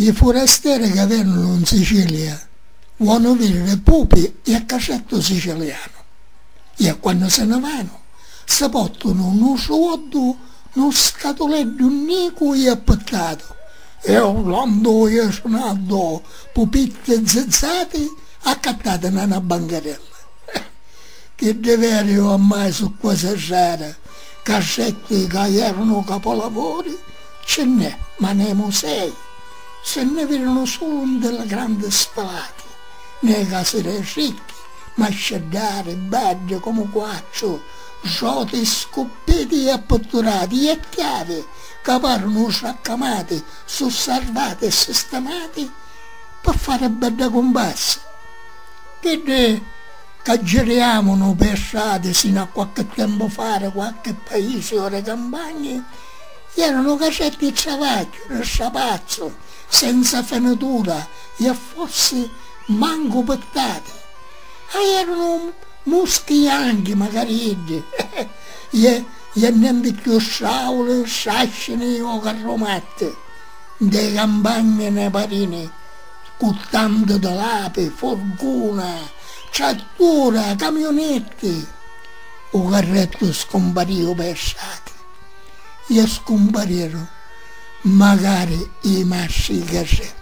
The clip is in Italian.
I forestieri che vengono in Sicilia vogliono vedere pupi e cascetto siciliano. E quando se ne vanno, si portano uno suodo, uno scatoletto unico e appettato. E urlando e suonando, pupitte zizzate, accattate nella bancarella. Che deve ormai su questa sera, cassetti che erano capolavori, ce n'è, ma nei musei. Se ne vedono solo delle grandi spalate, nei casere ricchi, mascellare, badge come quaccio, scioti scoppiti e appotturati e chiavi che parlano sraccamati, susservati e sistemati per fare belle combasse. Che giriamo per strade sino a qualche tempo fa, qualche paese o le campagne, erano cacetti di travaglio, di strapazzo, senza fenatura e forse manco pettate. Erano muschi anche, magari, e niente più sciaule, sascini o carromatte, dei campagne e nei parini, con tanto di lapi, fortuna, trattura, camionetti. O carretto scomparivo per strade e scomparirono magari i massi cassetti.